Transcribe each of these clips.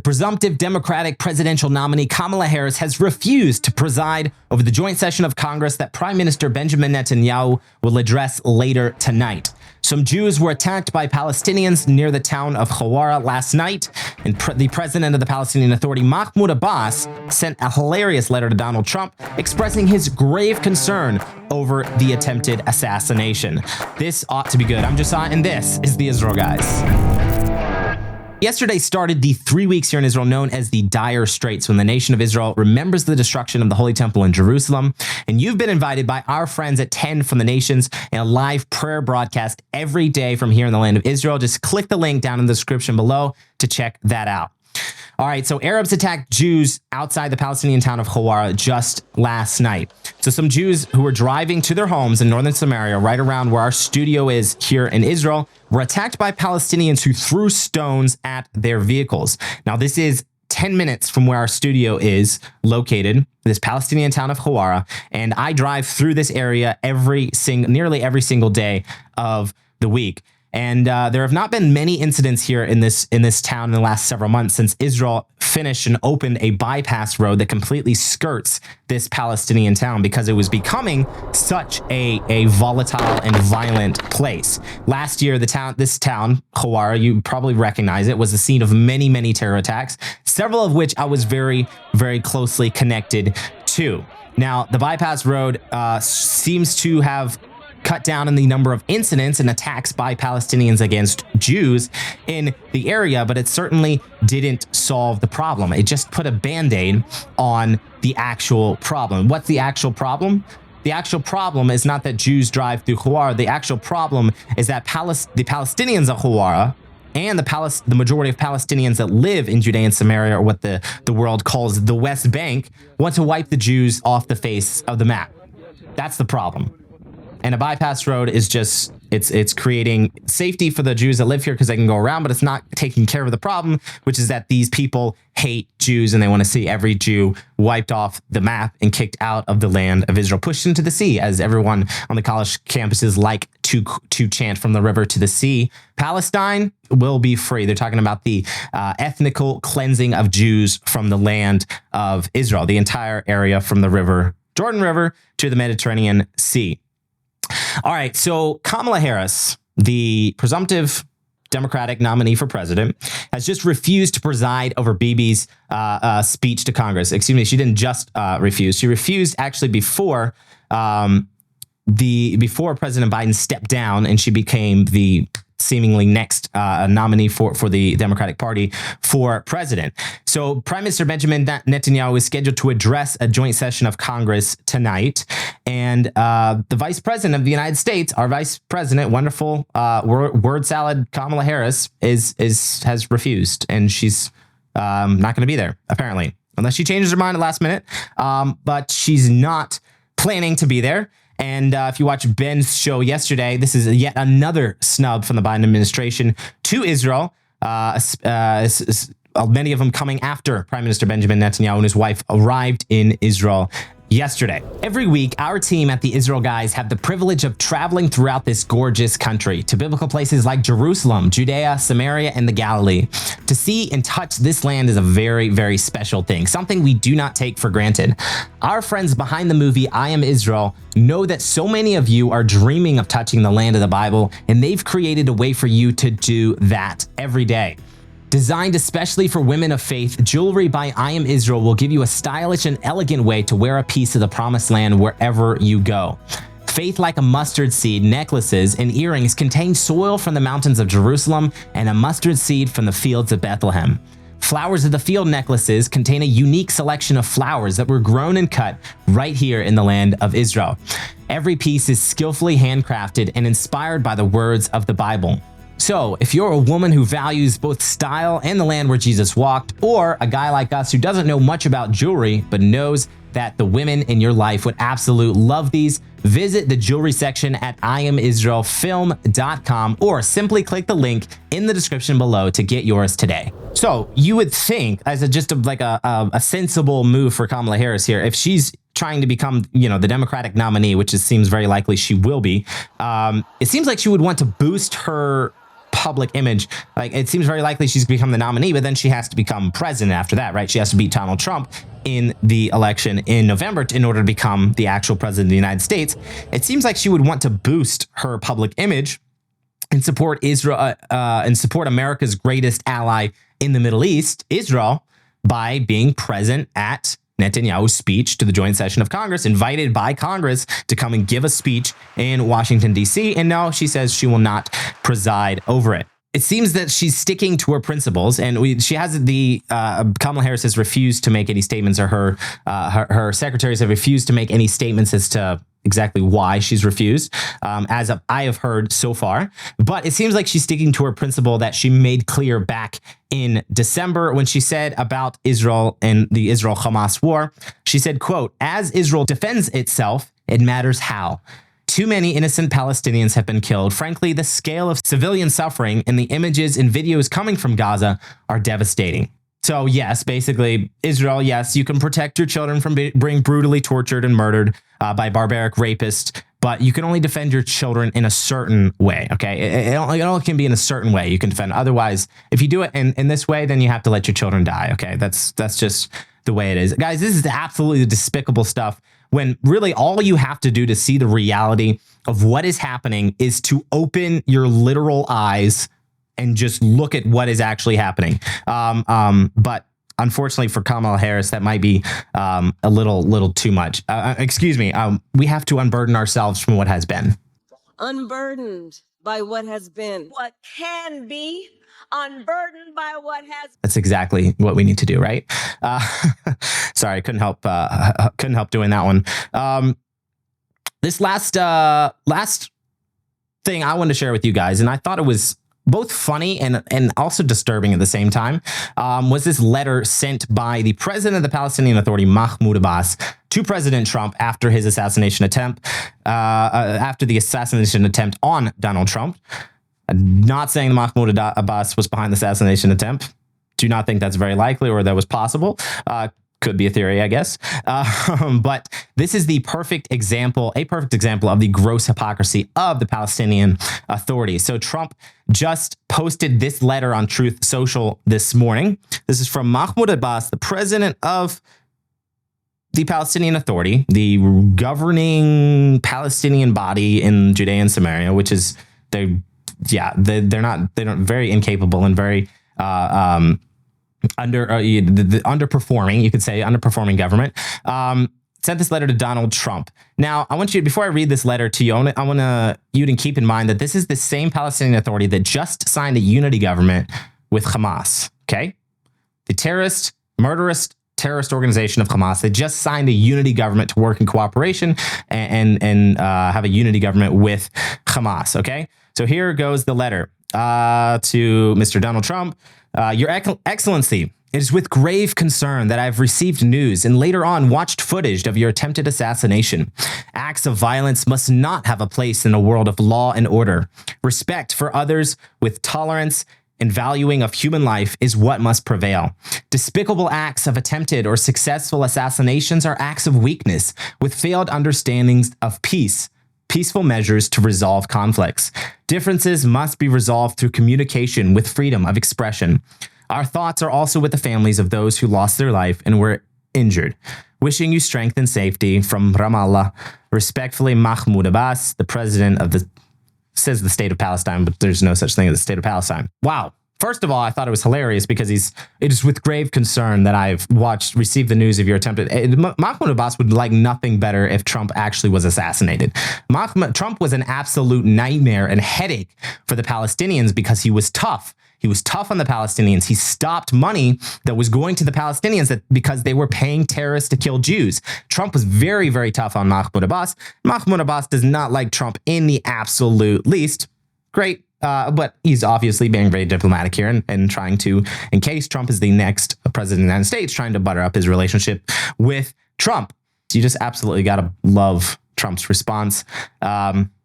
presumptive Democratic presidential nominee Kamala Harris has refused to preside over the joint session of Congress that Prime Minister Benjamin Netanyahu will address later tonight. Some Jews were attacked by Palestinians near the town of Huwarrah last night, and the president of the Palestinian Authority, Mahmoud Abbas, sent a hilarious letter to Donald Trump expressing his grave concern over the attempted assassination. This ought to be good. I'm Josiah, and this is the Israel Guys. Yesterday started the 3 weeks here in Israel known as the Dire Straits, when the nation of Israel remembers the destruction of the Holy Temple in Jerusalem. And you've been invited by our friends at 10 from the Nations in a live prayer broadcast every day from here in the land of Israel. Just click the link down in the description below to check that out. All right, so Arabs attacked Jews outside the Palestinian town of Huwarrah just last night. So some Jews who were driving to their homes in northern Samaria, right around where our studio is here in Israel, were attacked by Palestinians who threw stones at their vehicles. Now, this is 10 minutes from where our studio is located, this Palestinian town of Huwarrah, and I drive through this area nearly every single day of the week. And there have not been many incidents here in this town in the last several months since Israel finished and opened a bypass road that completely skirts this Palestinian town because it was becoming such a volatile and violent place. Last year, this town, Huwarrah, you probably recognize it, was the scene of many, many terror attacks, several of which I was very, very closely connected to. Now, the bypass road seems to have cut down in the number of incidents and attacks by Palestinians against Jews in the area, but it certainly didn't solve the problem. It just put a Band-Aid on the actual problem. What's the actual problem? The actual problem is not that Jews drive through Huwarrah. The actual problem is that the Palestinians of Huwarrah and the majority of Palestinians that live in Judea and Samaria, or what the world calls the West Bank, want to wipe the Jews off the face of the map. That's the problem. And a bypass road is just, it's creating safety for the Jews that live here because they can go around, but it's not taking care of the problem, which is that these people hate Jews and they want to see every Jew wiped off the map and kicked out of the land of Israel, pushed into the sea, as everyone on the college campuses like to chant from the river to the sea. Palestine will be free. They're talking about the ethnical cleansing of Jews from the land of Israel, the entire area from the Jordan River to the Mediterranean Sea. All right, so Kamala Harris, the presumptive Democratic nominee for president, has just refused to preside over Bibi's speech to Congress. Excuse me, she didn't just refuse. She refused actually before President Biden stepped down and she became the seemingly next nominee for the Democratic Party for president. So Prime Minister Benjamin Netanyahu is scheduled to address a joint session of Congress tonight. And the Vice President of the United States, our Vice President, wonderful word salad Kamala Harris, has refused. And she's not going to be there, apparently, unless she changes her mind at last minute. But she's not planning to be there. And if you watch Ben's show yesterday, this is yet another snub from the Biden administration to Israel, many of them coming after Prime Minister Benjamin Netanyahu and his wife arrived in Israel yesterday. Every week, our team at the Israel Guys have the privilege of traveling throughout this gorgeous country to biblical places like Jerusalem, Judea, Samaria, and the Galilee. To see and touch this land is a very, very special thing, something we do not take for granted. Our friends behind the movie I Am Israel know that so many of you are dreaming of touching the land of the Bible, and they've created a way for you to do that every day. Designed especially for women of faith, jewelry by I Am Israel will give you a stylish and elegant way to wear a piece of the promised land wherever you go. Faith like a mustard seed necklaces and earrings contain soil from the mountains of Jerusalem and a mustard seed from the fields of Bethlehem. Flowers of the Field necklaces contain a unique selection of flowers that were grown and cut right here in the land of Israel. Every piece is skillfully handcrafted and inspired by the words of the Bible. So if you're a woman who values both style and the land where Jesus walked, or a guy like us who doesn't know much about jewelry but knows that the women in your life would absolutely love these, visit the jewelry section at IamIsraelFilm.com or simply click the link in the description below to get yours today. So you would think, as a sensible move for Kamala Harris here, if she's trying to become, the Democratic nominee, which seems very likely she will be, it seems like she would want to boost her public image. Like, it seems very likely she's become the nominee, but then she has to become president after that, right? She has to beat Donald Trump in the election in November in order to become the actual president of the United States. It seems like she would want to boost her public image and support Israel and support America's greatest ally in the Middle East, Israel, by being present at Netanyahu's speech to the joint session of Congress, invited by Congress to come and give a speech in Washington, D.C. And no, she says she will not preside over it. It seems that she's sticking to her principles, and she has Kamala Harris has refused to make any statements, or her secretaries have refused to make any statements as to exactly why she's refused, as I have heard so far. But it seems like she's sticking to her principle that she made clear back in December when she said about Israel and the Israel-Hamas war. She said, quote, "As Israel defends itself, it matters how. Too many innocent Palestinians have been killed. Frankly, the scale of civilian suffering and the images and videos coming from Gaza are devastating." So yes, basically, Israel, yes, you can protect your children from being brutally tortured and murdered by barbaric rapists, but you can only defend your children in a certain way, okay? It only can be in a certain way you can defend. Otherwise, if you do it in this way, then you have to let your children die, okay? That's just the way it is. Guys, this is absolutely despicable stuff, when really all you have to do to see the reality of what is happening is to open your literal eyes and just look at what is actually happening. But unfortunately for Kamala Harris, that might be a little too much. Excuse me. We have to unburden ourselves from what has been. Unburdened by what has been. What can be unburdened by what has been. That's exactly what we need to do, right? Sorry, I couldn't help doing that one. This last thing I wanted to share with you guys, and I thought it was both funny and also disturbing at the same time, was this letter sent by the president of the Palestinian Authority, Mahmoud Abbas, to President Trump after his assassination attempt, after the assassination attempt on Donald Trump. I'm not saying that Mahmoud Abbas was behind the assassination attempt. Do not think that's very likely or that was possible. Could be a theory, I guess. But this is the perfect example of the gross hypocrisy of the Palestinian Authority. So Trump just posted this letter on Truth Social this morning. This is from Mahmoud Abbas, the president of the Palestinian Authority, the governing Palestinian body in Judea and Samaria, which is they're very incapable and very underperforming, you could say, underperforming government, sent this letter to Donald Trump. Now, I want you, before I read this letter to you, I want you to keep in mind that this is the same Palestinian Authority that just signed a unity government with Hamas, okay? The murderous terrorist organization of Hamas. They just signed a unity government to work in cooperation and have a unity government with Hamas, okay? So here goes the letter to Mr. Donald Trump. Your Excellency, it is with grave concern that I've received news and later on watched footage of your attempted assassination. Acts of violence must not have a place in a world of law and order. Respect for others with tolerance and valuing of human life is what must prevail. Despicable acts of attempted or successful assassinations are acts of weakness with failed understandings of peaceful measures to resolve conflicts. Differences must be resolved through communication with freedom of expression. Our thoughts are also with the families of those who lost their life and were injured. Wishing you strength and safety from Ramallah. Respectfully, Mahmoud Abbas, the president of the state of Palestine, but there's no such thing as the state of Palestine. Wow. First of all, I thought it was hilarious because it is with grave concern that I've received the news of your attempted. Mahmoud Abbas would like nothing better if Trump actually was assassinated. Trump was an absolute nightmare and headache for the Palestinians because he was tough. He was tough on the Palestinians. He stopped money that was going to the Palestinians because they were paying terrorists to kill Jews. Trump was very, very tough on Mahmoud Abbas. Mahmoud Abbas does not like Trump in the absolute least. Great. But he's obviously being very diplomatic here and trying to, in case Trump is the next president of the United States, trying to butter up his relationship with Trump. You just absolutely got to love Trump's response.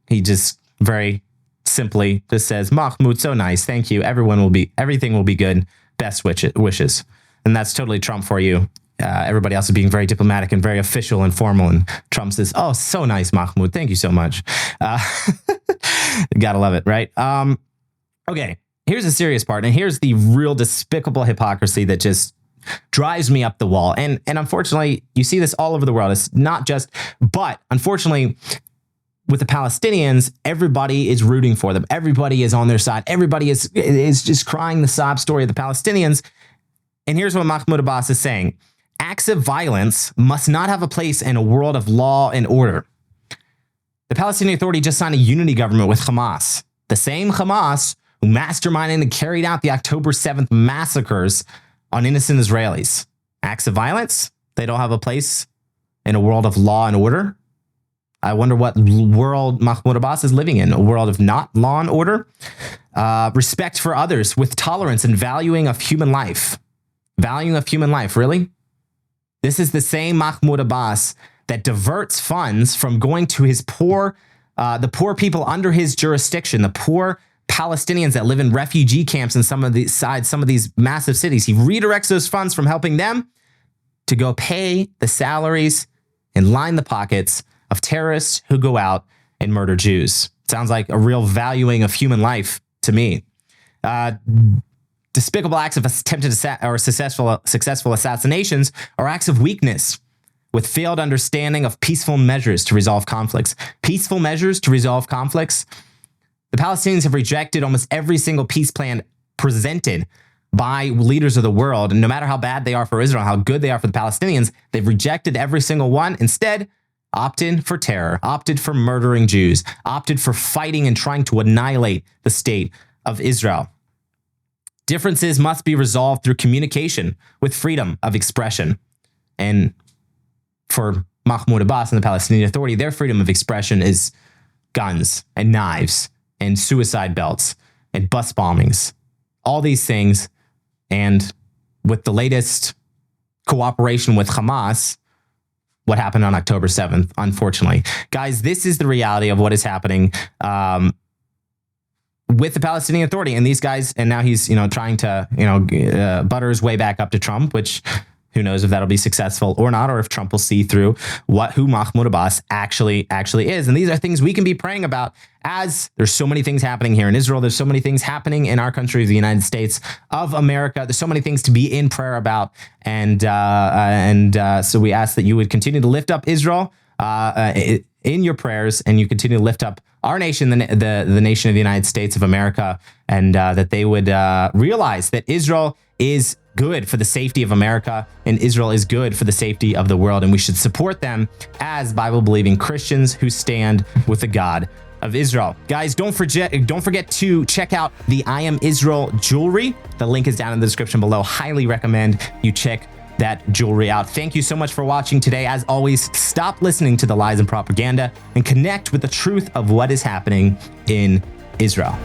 He just very simply just says, Mahmoud, so nice. Thank you. Everything will be good. Best wishes. And that's totally Trump for you. Everybody else is being very diplomatic and very official and formal. And Trump says, oh, so nice, Mahmoud. Thank you so much. Gotta love it, right? Okay, here's the serious part, and here's the real despicable hypocrisy that just drives me up the wall. And unfortunately, you see this all over the world. It's not just, but unfortunately, with the Palestinians, everybody is rooting for them. Everybody is on their side. Everybody is just crying the sob story of the Palestinians. And here's what Mahmoud Abbas is saying. Acts of violence must not have a place in a world of law and order. The Palestinian Authority just signed a unity government with Hamas, the same Hamas who masterminded and carried out the October 7th massacres on innocent Israelis. Acts of violence, they don't have a place in a world of law and order. I wonder what world Mahmoud Abbas is living in, a world of not law and order. Respect for others with tolerance and valuing of human life. Valuing of human life, really? This is the same Mahmoud Abbas that diverts funds from going to his the poor people under his jurisdiction, the poor Palestinians that live in refugee camps in some of these massive cities. He redirects those funds from helping them to go pay the salaries and line the pockets of terrorists who go out and murder Jews. Sounds like a real valuing of human life to me. Despicable acts of attempted or successful assassinations are acts of weakness with failed understanding of peaceful measures to resolve conflicts. Peaceful measures to resolve conflicts? The Palestinians have rejected almost every single peace plan presented by leaders of the world. And no matter how bad they are for Israel, how good they are for the Palestinians, they've rejected every single one. Instead, opted for terror, opted for murdering Jews, opted for fighting and trying to annihilate the state of Israel. Differences must be resolved through communication with freedom of expression. And for Mahmoud Abbas and the Palestinian Authority, their freedom of expression is guns and knives and suicide belts and bus bombings, all these things. And with the latest cooperation with Hamas, what happened on October 7th, unfortunately. Guys, this is the reality of what is happening with the Palestinian Authority and these guys. And now he's, trying to, butter his way back up to Trump, which who knows if that'll be successful or not, or if Trump will see through who Mahmoud Abbas actually is. And these are things we can be praying about, as there's so many things happening here in Israel. There's so many things happening in our country, the United States of America. There's so many things to be in prayer about. And so we ask that you would continue to lift up Israel in your prayers, and you continue to lift up our nation, the nation of the United States of America, and that they would realize that Israel is good for the safety of America, and Israel is good for the safety of the world, and we should support them as Bible-believing Christians who stand with the God of Israel. Guys, don't forget to check out the I Am Israel jewelry. The link is down in the description below. Highly recommend you check that jewelry out. Thank you so much for watching today. As always, stop listening to the lies and propaganda and connect with the truth of what is happening in Israel.